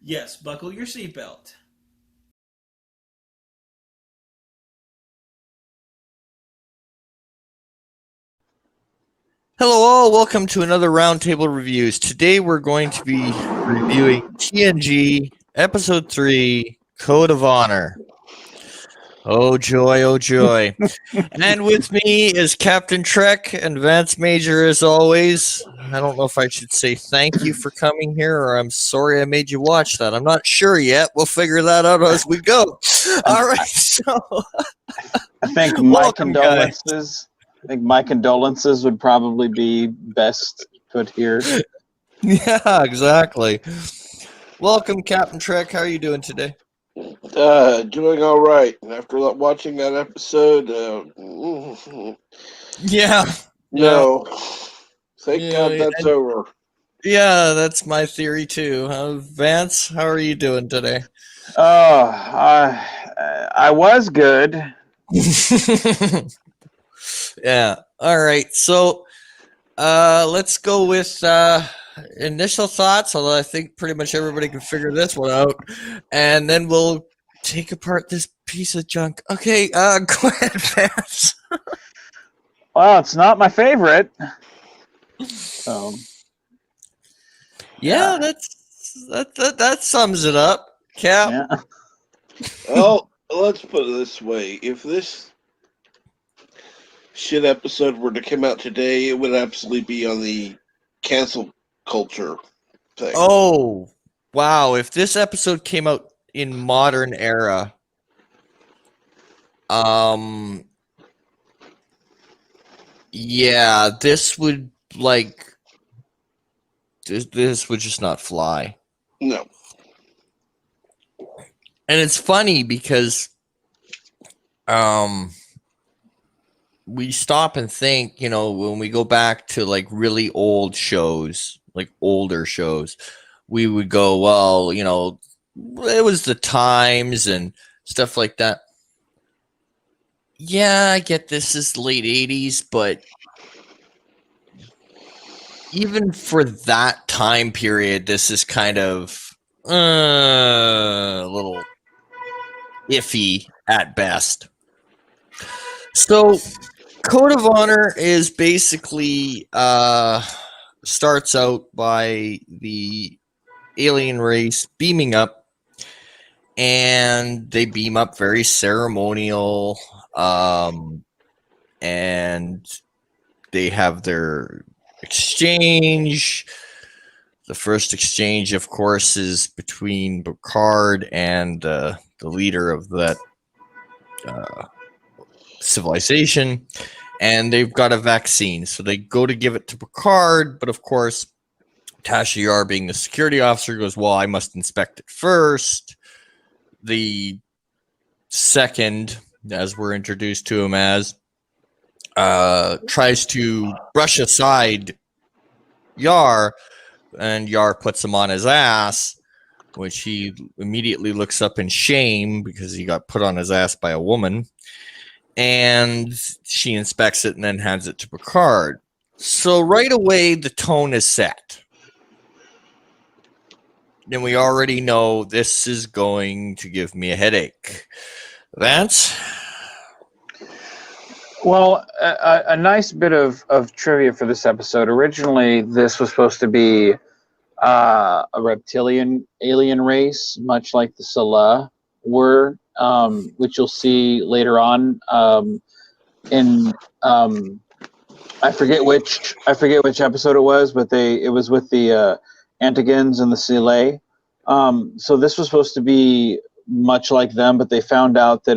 Yes, buckle your seatbelt. Hello, all. Welcome to another Roundtable Reviews. Today we're going to be reviewing TNG Episode 3 Code of Honor. Oh, joy, oh, joy. And with me is Captain Trek and Vance Major, as always. I don't know if I should say thank you for coming here or I'm sorry I made you watch that. I'm not sure yet. We'll figure that out as we go. All right, so I think my welcome, guys. condolences. I think my condolences would probably be best put here. Yeah, exactly. Welcome, Captain Trek. How are you doing today? Doing all right. After watching that episode, Yeah. no, thank God Yeah, that's over. yeah, that's my theory too. Vance, how are you doing today? Oh, I was good. Yeah. All right. So, let's go with initial thoughts. Although I think pretty much everybody can figure this one out, and then we'll take apart this piece of junk. Okay. Go ahead, Vance. Well, it's not my favorite. So, Yeah, that sums it up. Cap. yeah. Well, let's put it this way: if this shit episode were to come out today, it would absolutely be on the cancel culture thing. Oh, wow. If this episode came out in modern era, yeah, this would this would just not fly. No. And it's funny because we stop and think, when we go back to like really old shows, like older shows, we would go, well, it was the times and stuff like that. Yeah, I get this is late 80s, but even for that time period, this is kind of a little iffy at best. So, Code of Honor is basically starts out by the alien race beaming up, and they beam up very ceremonial, and they have their exchange. The first exchange, of course, is between Picard and the leader of that civilization, and they've got a vaccine. So they go to give it to Picard, but of course, Tasha Yar, being the security officer, goes, well, I must inspect it first. The second, as we're introduced to him as, tries to brush aside Yar, and Yar puts him on his ass, which he immediately looks up in shame because he got put on his ass by a woman. And she inspects it and then hands it to Picard. So right away, the tone is set. And we already know this is going to give me a headache. Vance? Well, a nice bit of trivia for this episode. Originally, this was supposed to be a reptilian alien race, much like the Sela were, which you'll see later on in I forget which episode it was, but it was with the Antigons and the Sela. So this was supposed to be much like them, but they found out that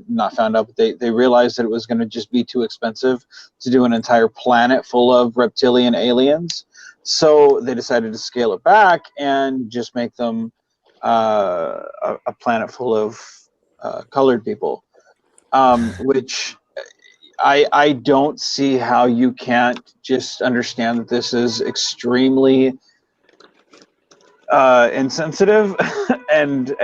not found out, but they realized that it was going to just be too expensive to do an entire planet full of reptilian aliens. So they decided to scale it back and just make them a planet full of colored people, which I don't see how you can't just understand that this is extremely insensitive. and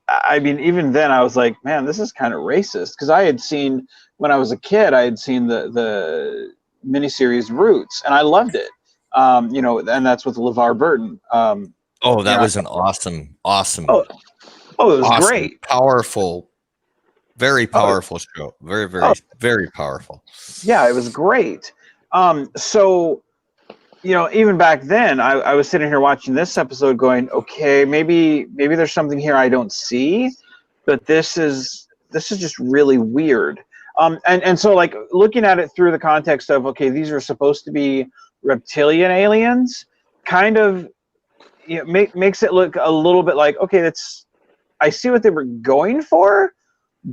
I mean, even then I was like, man, this is kind of racist, because I had seen, when I was a kid, I had seen the miniseries Roots, and I loved it. And that's with LeVar Burton. Oh, You that know, was an awesome, oh, it was awesome, great. powerful, very Oh, powerful show. Very, oh, very, very powerful. yeah, it was great. So even back then, I was sitting here watching this episode, going, okay, maybe there's something here I don't see, but this is just really weird. And so like looking at it through the context of, okay, these are supposed to be reptilian aliens, kind of makes it look a little bit like, okay, I see what they were going for,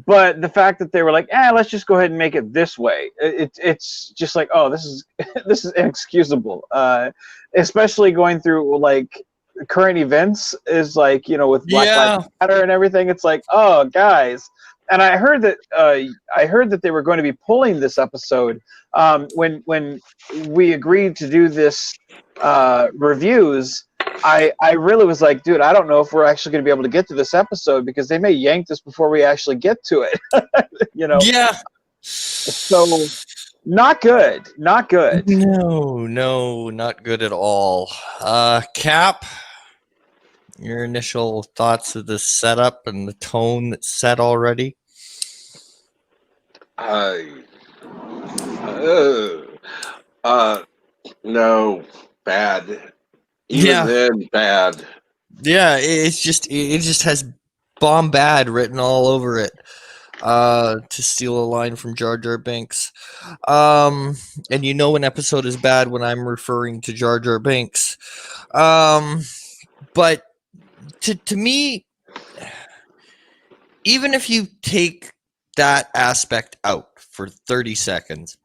but the fact that they were like, let's just go ahead and make it this way, it's just like, oh, this is this is inexcusable, especially going through like current events, is like, with Black Lives Yeah, Matter and everything. It's like, oh, guys. And I heard that they were going to be pulling this episode, when we agreed to do this reviews. I really was like, dude, I don't know if we're actually going to be able to get to this episode, because they may yank this before we actually get to it. yeah. So not good, not good. No, not good at all. Cap, your initial thoughts of the setup and the tone that's set already? I no, bad. Even Yeah, then, bad. yeah. It just has bomb bad written all over it. To steal a line from Jar Jar Binks. And an episode is bad when I'm referring to Jar Jar Binks. But to me, even if you take that aspect out for 30 seconds,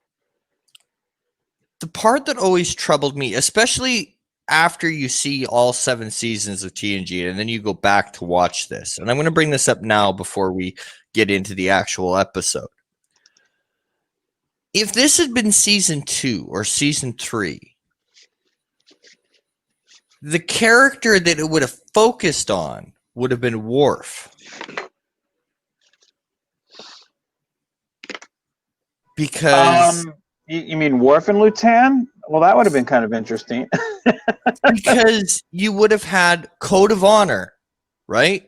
the part that always troubled me, especially after you see all 7 seasons of TNG and then you go back to watch this, and I'm going to bring this up now before we get into the actual episode. If this had been season 2 or season 3, the character that it would have focused on would have been Worf. Because You mean Worf and Lutan? Well, that would have been kind of interesting. because you would have had Code of Honor, right?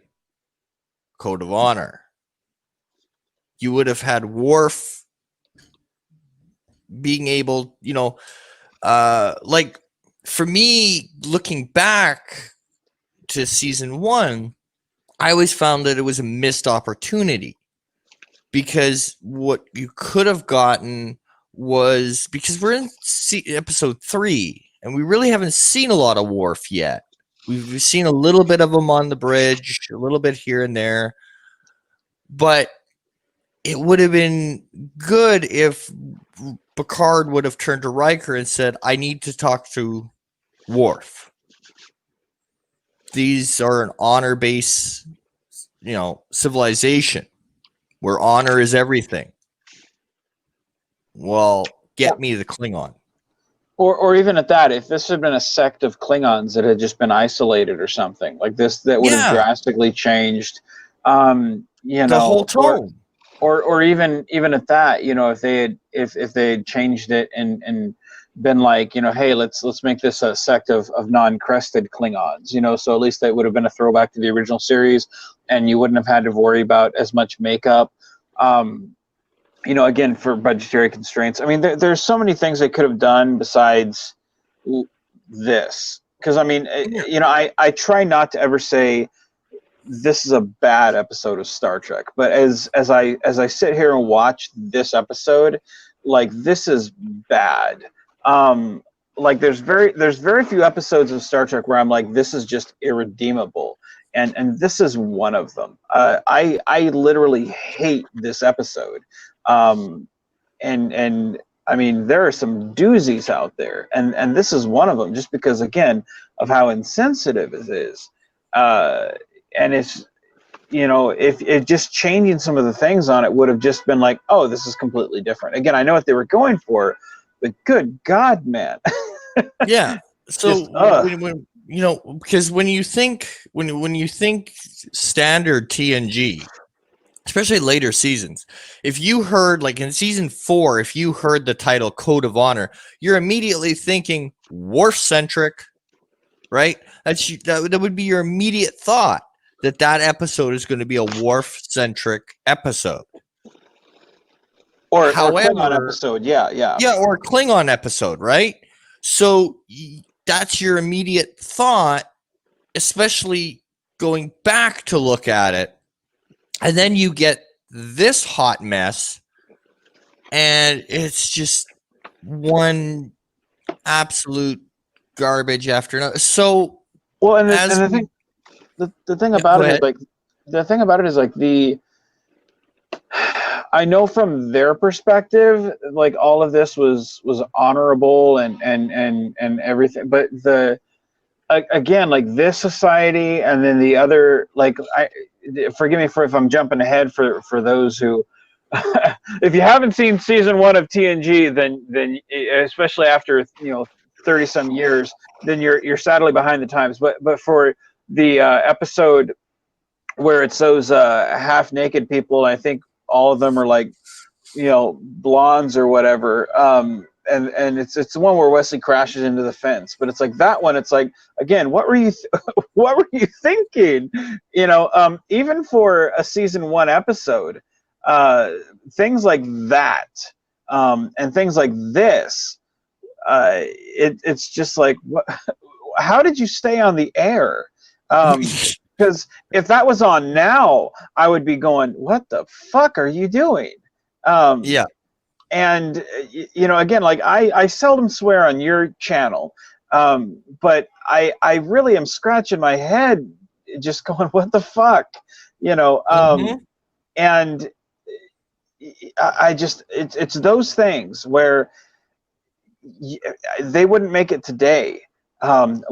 Code of Honor. You would have had Worf being able, like for me, looking back to season 1, I always found that it was a missed opportunity, because what you could have gotten was, because we're in episode 3 and we really haven't seen a lot of Worf yet. We've seen a little bit of him on the bridge, a little bit here and there, but it would have been good if Picard would have turned to Riker and said, I need to talk to Worf. These are an honor-based, civilization where honor is everything. Well, get me the Klingon. Or even at that, if this had been a sect of Klingons that had just been isolated or something like this, that would have drastically changed, the whole tone. Or even at that, if they had changed it and been like, hey, let's make this a sect of non-crested Klingons, so at least that would have been a throwback to the original series, and you wouldn't have had to worry about as much makeup. Again, for budgetary constraints. I mean, there's so many things they could have done besides this. Because I try not to ever say this is a bad episode of Star Trek, but as I sit here and watch this episode, like, this is bad. Like there's very few episodes of Star Trek where I'm like, this is just irredeemable. And this is one of them. I literally hate this episode. And I mean, there are some doozies out there, and this is one of them, just because, again, of how insensitive it is. And it's, if just changing some of the things on it would have just been like, oh, this is completely different. Again, I know what they were going for, but good God, man. Yeah. So because when you think standard TNG, especially later seasons, if you heard, like in season 4, if you heard the title Code of Honor, you're immediately thinking Worf centric, right? That would be your immediate thought that episode is going to be a Worf-centric episode. Or Klingon However, episode. Yeah. or a Klingon episode, right? So that's your immediate thought, especially going back to look at it. And then you get this hot mess, and it's just one absolute garbage after another. So, well, and the thing about it is like I know from their perspective, like all of this was honorable and everything, but again, like this society and then the other, like forgive me if I'm jumping ahead for those who if you haven't seen season 1 of TNG, then especially after 30 some years, then you're sadly behind the times. But for the episode where it's those half naked people, I think all of them are like blondes or whatever. And it's the one where Wesley crashes into the fence. But it's like that one. It's like, again, what were you what were you thinking? Even for a season 1 episode, things like that, and things like this, it's just like, how did you stay on the air? Because if that was on now, I would be going, what the fuck are you doing? yeah. And again, like I seldom swear on your channel, but I really am scratching my head, just going, what the fuck, and I just it's those things where they wouldn't make it today, and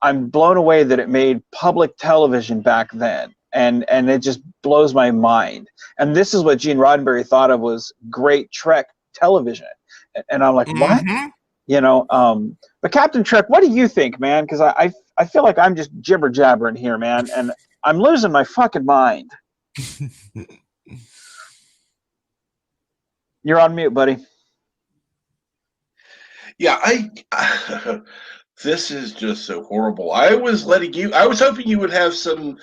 I'm blown away that it made public television back then. And it just blows my mind. And this is what Gene Roddenberry thought of was great Trek television. And I'm like, what? But Captain Trek, what do you think, man? Because I feel like I'm just jibber jabbering here, man, and I'm losing my fucking mind. You're on mute, buddy. Yeah, this is just so horrible. I was hoping you would have some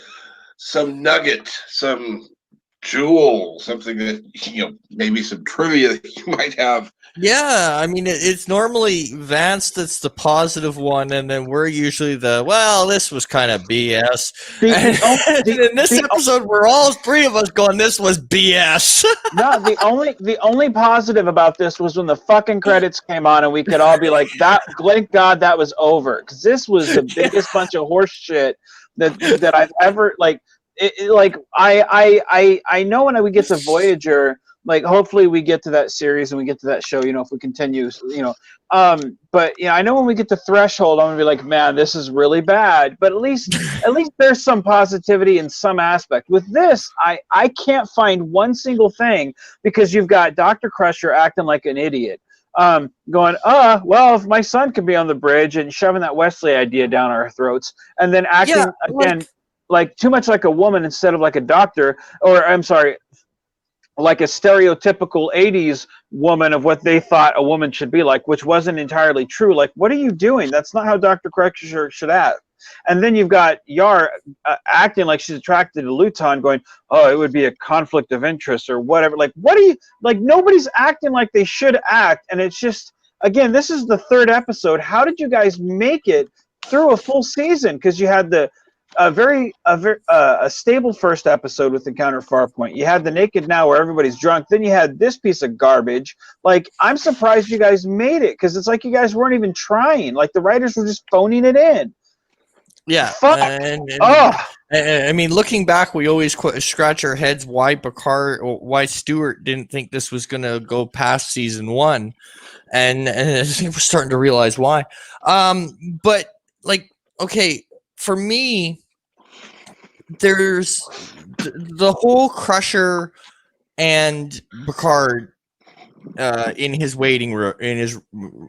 nugget, some jewel, something that, maybe some trivia that you might have. Yeah, I mean, it's normally Vance that's the positive one, and then we're usually this was kind of BS. And in this episode, we're all three of us going, this was BS. No, the only positive about this was when the fucking credits came on and we could all be like, that, thank God that was over. Because this was the biggest bunch of horse shit that I've ever, like, I know when we get to Voyager, like hopefully we get to that series and we get to that show, if we continue, but I know when we get to Threshold, I'm gonna be like, man, this is really bad. But at least there's some positivity in some aspect. With this, I can't find one single thing, because you've got Dr. Crusher acting like an idiot. Going, well, if my son could be on the bridge, and shoving that Wesley idea down our throats, and then acting again like too much like a woman instead of like a doctor, or I'm sorry, like a stereotypical 80s woman of what they thought a woman should be like, which wasn't entirely true. Like, what are you doing? That's not how Dr. Crusher should act. And then you've got Yar acting like she's attracted to Luton, going, oh, it would be a conflict of interest or whatever. Like, what are you, like, nobody's acting like they should act. And it's just, again, this is the 3rd episode. How did you guys make it through a full season? Because you had a stable first episode with Encounter Farpoint. You had the Naked Now where everybody's drunk. Then you had this piece of garbage. Like, I'm surprised you guys made it, because it's like you guys weren't even trying. Like, the writers were just phoning it in. Yeah. Fuck. I mean, looking back, we always scratch our heads why Stewart didn't think this was going to go past season 1. And I think we're starting to realize why. But, like, okay, for me, there's the whole Crusher and Picard in his waiting room, in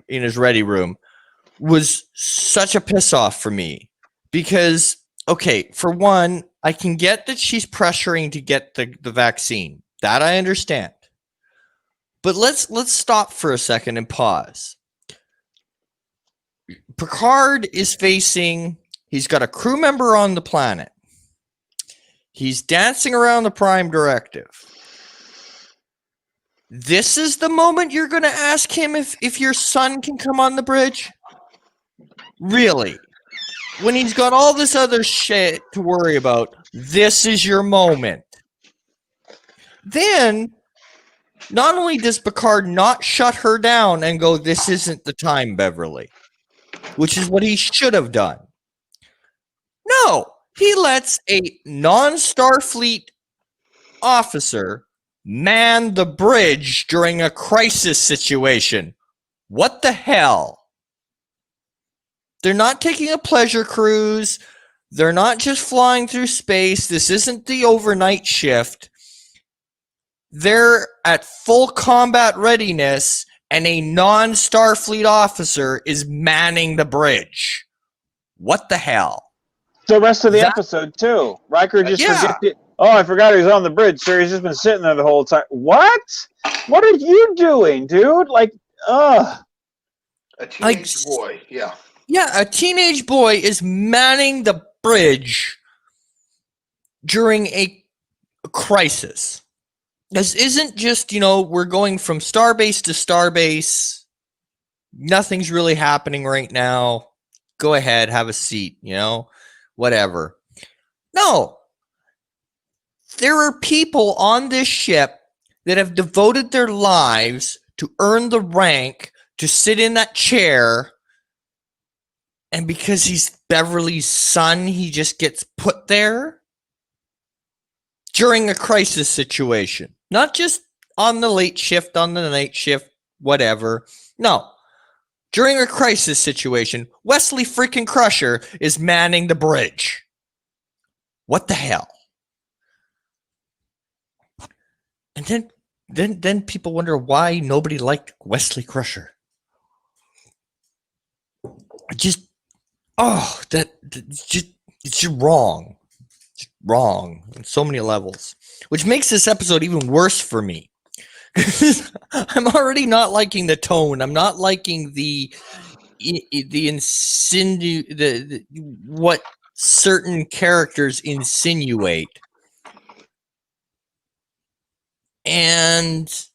his ready room, was such a piss off for me, because, okay, for one, I can get that she's pressuring to get the vaccine. That I understand. But let's stop for a second and pause. Picard is facing, he's got a crew member on the planet. He's dancing around the Prime Directive. This is the moment you're going to ask him if your son can come on the bridge? Really? When he's got all this other shit to worry about, this is your moment. Then, not only does Picard not shut her down and go, this isn't the time, Beverly, which is what he should have done. No, he lets a non-Starfleet officer man the bridge during a crisis situation. What the hell? They're not taking a pleasure cruise. They're not just flying through space. This isn't the overnight shift. They're at full combat readiness, and a non-Starfleet officer is manning the bridge. What the hell? The rest of the episode, too. Riker just forgets it. Oh, I forgot he was on the bridge, sir. He's just been sitting there the whole time. What? What are you doing, dude? Like, ugh. A teenage boy, yeah. Yeah, a teenage boy is manning the bridge during a crisis. This isn't just, we're going from starbase to starbase. Nothing's really happening right now. Go ahead, have a seat, whatever. No. There are people on this ship that have devoted their lives to earn the rank to sit in that chair. And because he's Beverly's son, he just gets put there during a crisis situation. Not just on the late shift, on the night shift, whatever. No. During a crisis situation, Wesley freaking Crusher is manning the bridge. What the hell? And then people wonder why nobody liked Wesley Crusher. It's just wrong. It's wrong on so many levels, which makes this episode even worse for me. I'm already not liking the tone. I'm not liking what certain characters insinuate. And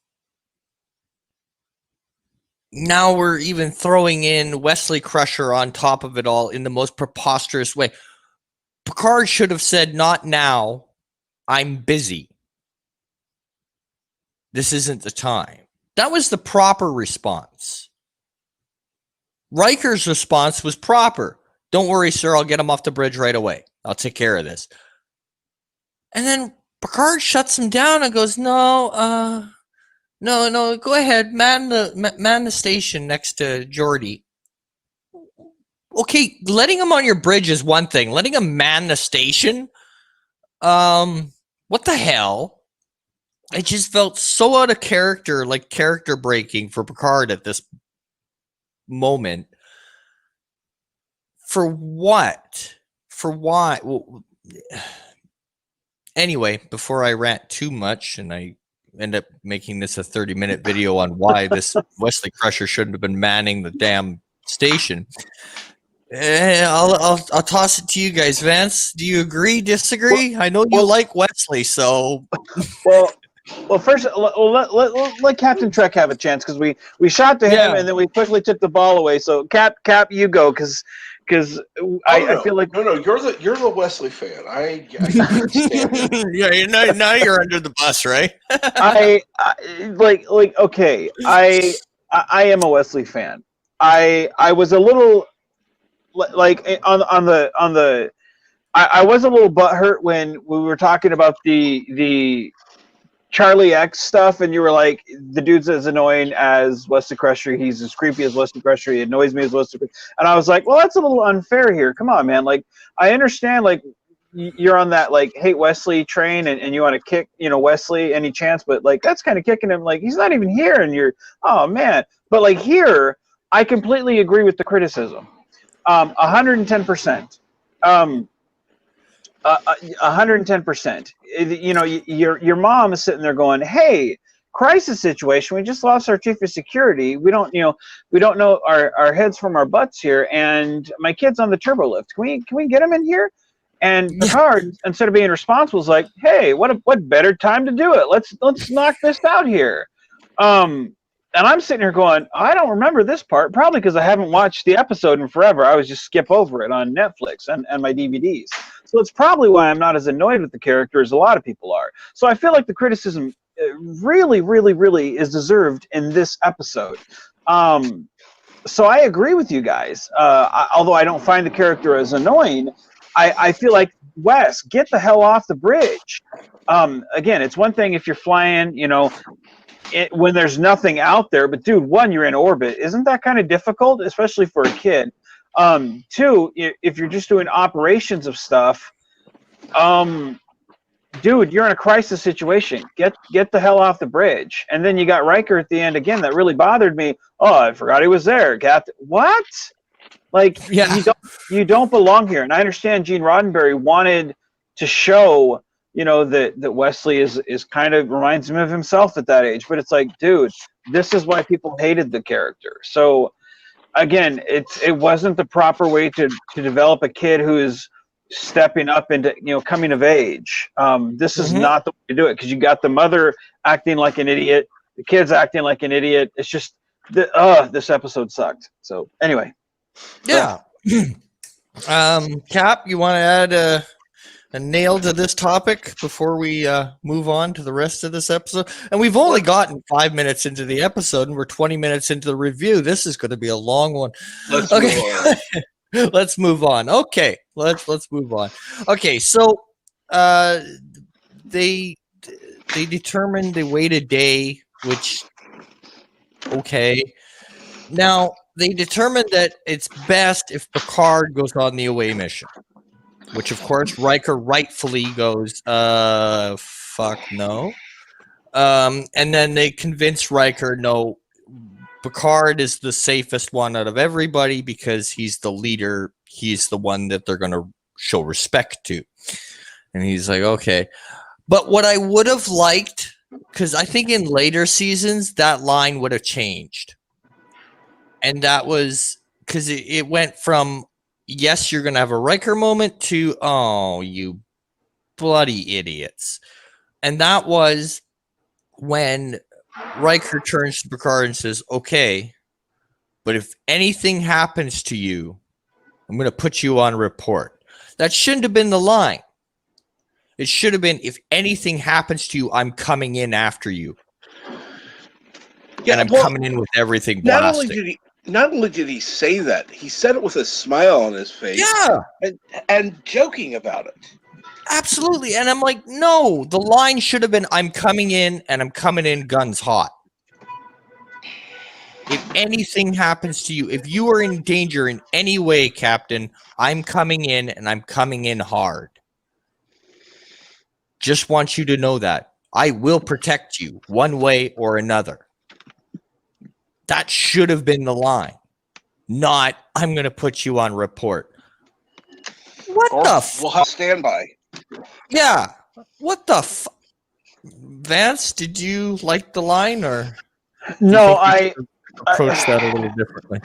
now we're even throwing in Wesley Crusher on top of it all in the most preposterous way. Picard should have said, not now. I'm busy. This isn't the time. That was the proper response. Riker's response was proper. Don't worry, sir. I'll get him off the bridge right away. I'll take care of this. And then Picard shuts him down and goes, no, go ahead. Man the station next to Geordi. Okay, letting him on your bridge is one thing. Letting him man the station? What the hell? It just felt so out of character, like character breaking for Picard at this moment. For what? For why? Well, anyway, before I rant too much and I end up making this a 30-minute video on why this Wesley Crusher shouldn't have been manning the damn station, I'll toss it to you guys. Vance, do you agree, disagree? I know you like Wesley, so... Well, first, let Captain Trek have a chance, because we shot to him and then we quickly took the ball away. So, Cap, you go, because I feel like no, you're the Wesley fan. I can't stand yeah, now you're under the bus, right? Okay, I am a Wesley fan. I was a little like I was a little butthurt when we were talking about the Charlie X stuff, and you were like, the dude's as annoying as Wesley Crusher. He's as creepy as Wesley Crusher. He annoys me as Wesley Crusher. And I was like, well, that's a little unfair here. Come on, man. Like, I understand, like, you're on that, like, hate Wesley train, and you want to kick, Wesley any chance, but, like, that's kind of kicking him. Like, he's not even here, and you're, oh, man. But, like, here, I completely agree with the criticism. 110%. 110%. Your mom is sitting there going, hey, crisis situation. We just lost our chief of security. We don't know our heads from our butts here, and my kid's on the turbo lift. Can we get him in here? And Picard, instead of being responsible, is like, hey, what better time to do it? Let's knock this out here. And I'm sitting here going, I don't remember this part, probably because I haven't watched the episode in forever. I was just skip over it on Netflix and my DVDs. So it's probably why I'm not as annoyed with the character as a lot of people are. So I feel like the criticism really, really, really is deserved in this episode. So I agree with you guys. Although I don't find the character as annoying, I feel like, Wes, get the hell off the bridge. Again, it's one thing if you're flying, when there's nothing out there, but dude, one, you're in orbit. Isn't that kind of difficult, especially for a kid? Two, if you're just doing operations of stuff, dude, you're in a crisis situation. Get the hell off the bridge. And then you got Riker at the end again. That really bothered me. Oh, I forgot he was there. What? Like, you don't belong here. And I understand Gene Roddenberry wanted to show, that Wesley is kind of reminds him of himself at that age. But it's like, dude, this is why people hated the character. So again, it wasn't the proper way to develop a kid who is stepping up into coming of age. This is not the way to do it, because you got the mother acting like an idiot, the kids acting like an idiot. It's just this episode sucked. So anyway, yeah. Cap, you want to add a nail to this topic before we move on to the rest of this episode? And we've only gotten 5 minutes into the episode, and we're 20 minutes into the review. This is going to be a long one. Let's move on. Let's move on. Okay, let's move on. Okay, so they determined they wait a day, which okay. Now they determined that it's best if Picard goes on the away mission, which of course Riker rightfully goes, fuck no. And then they convince Riker, no, Picard is the safest one out of everybody because he's the leader. He's the one that they're going to show respect to. And he's like, okay. But what I would have liked, because I think in later seasons, that line would have changed. And that was because it went from, yes, you're going to have a Riker moment to, oh, you bloody idiots. And that was when Riker turns to Picard and says, okay, but if anything happens to you, I'm going to put you on report. That shouldn't have been the line. It should have been, if anything happens to you, I'm coming in after you. Yeah, and I'm coming in with everything blasting. Not only did he say that, he said it with a smile on his face. Yeah. And joking about it. Absolutely. And I'm like, no, the line should have been, I'm coming in and I'm coming in guns hot. If anything happens to you, if you are in danger in any way, Captain, I'm coming in and I'm coming in hard. Just want you to know that. I will protect you one way or another. That should have been the line. Not, I'm going to put you on report. What the We'll have standby. Yeah. What the Vance, did you like the line, or no? I approach that a little differently.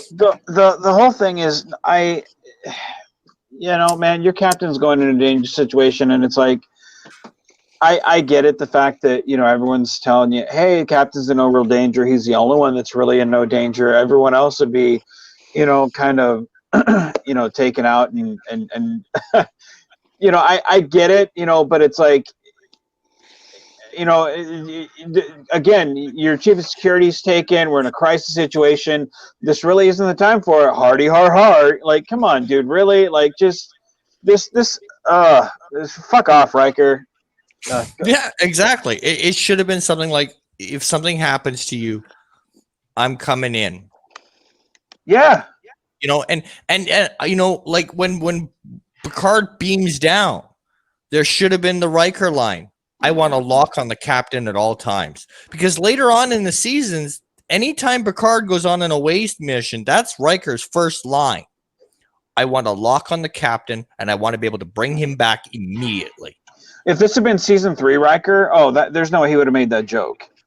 The whole thing is, man, your captain's going in a dangerous situation, and it's like, I get it, the fact that everyone's telling you, hey, captain's in no real danger. He's the only one that's really in no danger. Everyone else would be, kind of, taken out and I get it, but it's like, again, your chief of security's taken. We're in a crisis situation. This really isn't the time for it. Hardy har har. Like, come on, dude. Really? Like, just this fuck off, Riker. Yeah, exactly. It should have been something like, if something happens to you, I'm coming in. Yeah. And like when Picard beams down, there should have been the Riker line. I want to lock on the captain at all times. Because later on in the seasons, anytime Picard goes on an away mission, that's Riker's first line. I want to lock on the captain, and I want to be able to bring him back immediately. If this had been season 3 Riker, there's no way he would have made that joke.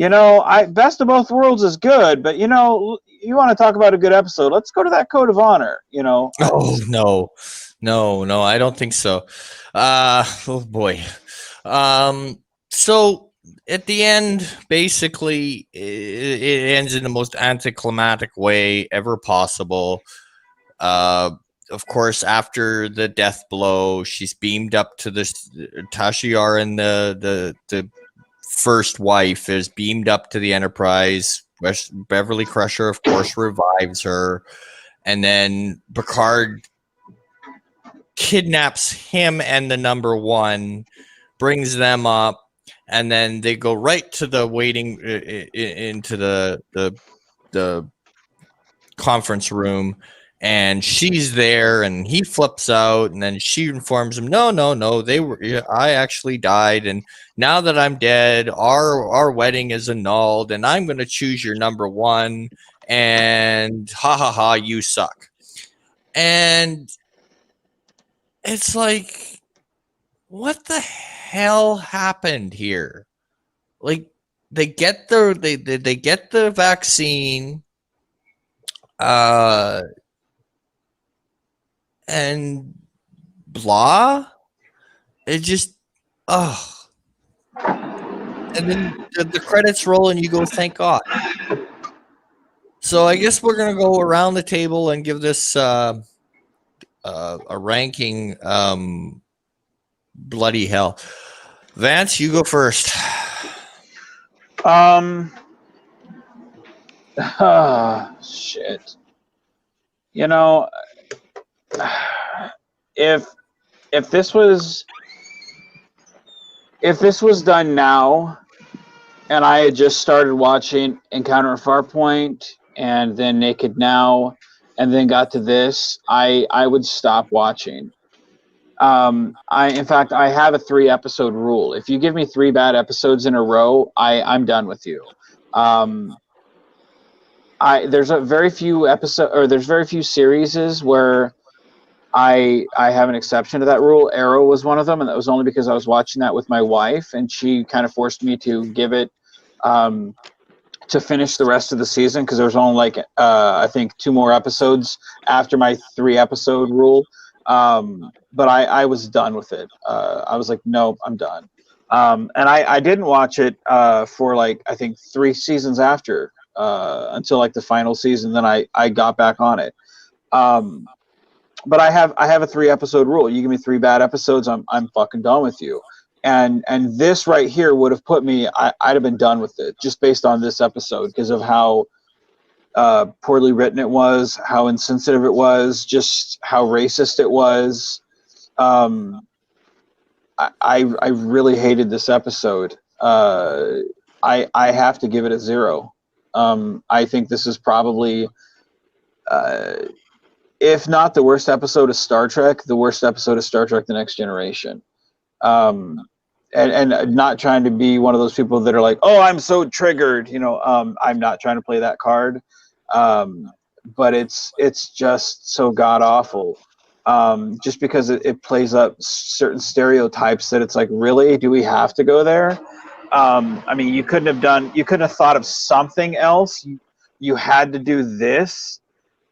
I Best of Both Worlds is good, but you want to talk about a good episode? Let's go to that Code of Honor. Oh no, I don't think so. Oh boy. So at the end, basically, it ends in the most anticlimactic way ever possible. Of course, after the death blow, she's beamed up to this Tashiar, and the first wife is beamed up to the Enterprise. Beverly Crusher, of course, revives her, and then Picard kidnaps him and the number one, brings them up, and then they go right to the waiting into the conference room, and she's there, and he flips out, and then she informs him, no, I actually died, and now that I'm dead, our wedding is annulled, and I'm going to choose your number one, and ha ha ha, you suck. And it's like, what the hell happened here? Like, they get they get the vaccine, and blah. It just, oh, and then the credits roll, and you go, thank God. So I guess we're gonna go around the table and give this a ranking. Bloody hell, Vance, you go first. Shit. If if this was done now, and I had just started watching Encounter at Farpoint and then Naked Now, and then got to this, I would stop watching. In fact, I have a 3-episode rule. If you give me 3 bad episodes in a row, I'm done with you. There's very few series where I have an exception to that rule. Arrow was one of them, and that was only because I was watching that with my wife, and she kind of forced me to give it to finish the rest of the season, because there was only I think 2 more episodes after my 3-episode rule. But I was done with it. I was like, nope, I'm done. And I didn't watch it for I think 3 seasons after, until the final season. Then I got back on it. But I have a 3-episode rule. You give me 3 bad episodes, I'm fucking done with you. And this right here would have put me. I'd have been done with it just based on this episode, because of how poorly written it was, how insensitive it was, just how racist it was. I really hated this episode. I have to give it a 0. I think this is probably, if not the worst episode of Star Trek, the worst episode of Star Trek: The Next Generation. And not trying to be one of those people that are like, oh, I'm so triggered. I'm not trying to play that card. But it's just so god awful. Just because it plays up certain stereotypes that it's like, really, do we have to go there? I mean, you couldn't have thought of something else. You had to do this.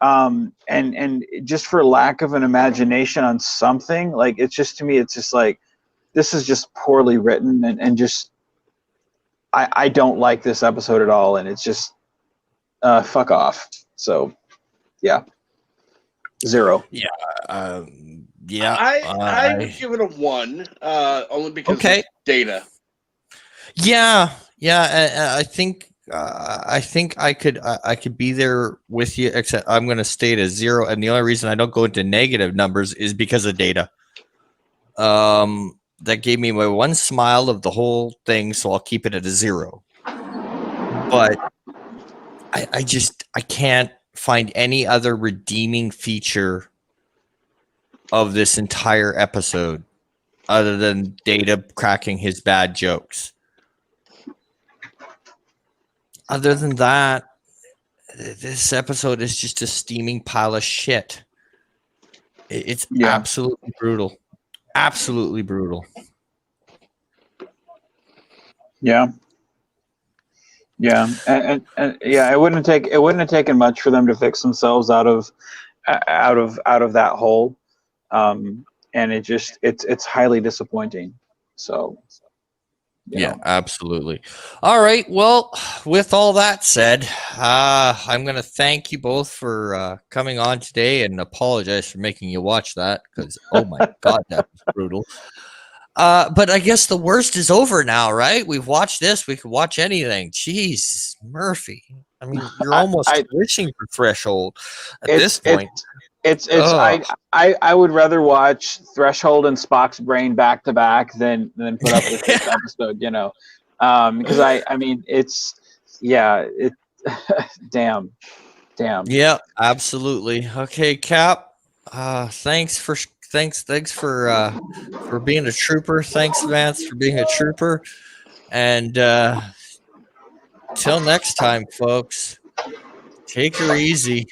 And just for lack of an imagination on something, it's just, to me, it's just like, this is just poorly written, and just, I don't like this episode at all, and it's just, fuck off. So, yeah. 0. Yeah. I would give it a 1, only because of Data. Yeah. I think I could be there with you, except I'm going to stay at a 0, and the only reason I don't go into negative numbers is because of Data. That gave me my one smile of the whole thing, so I'll keep it at a 0. But I can't find any other redeeming feature of this entire episode other than Data cracking his bad jokes. Other than that, this episode is just a steaming pile of shit. It's absolutely brutal. Absolutely brutal. Yeah. Yeah, and yeah, it wouldn't have taken much for them to fix themselves out of that hole, and it's highly disappointing. So, Yeah, absolutely. All right. Well, with all that said, I'm going to thank you both for coming on today and apologize for making you watch that because, oh my God, that was brutal. But I guess the worst is over now, right? We've watched this. We could watch anything. Jeez, Murphy. I mean, you're almost I wishing for Threshold at this it's point. it's Oh, I would rather watch Threshold and Spock's brain back to back than put up with this episode, because I mean it's yeah it damn. yeah, absolutely. Okay, Cap. Thanks for being a trooper. Thanks, Vance, for being a trooper. And till next time, folks. Take her easy.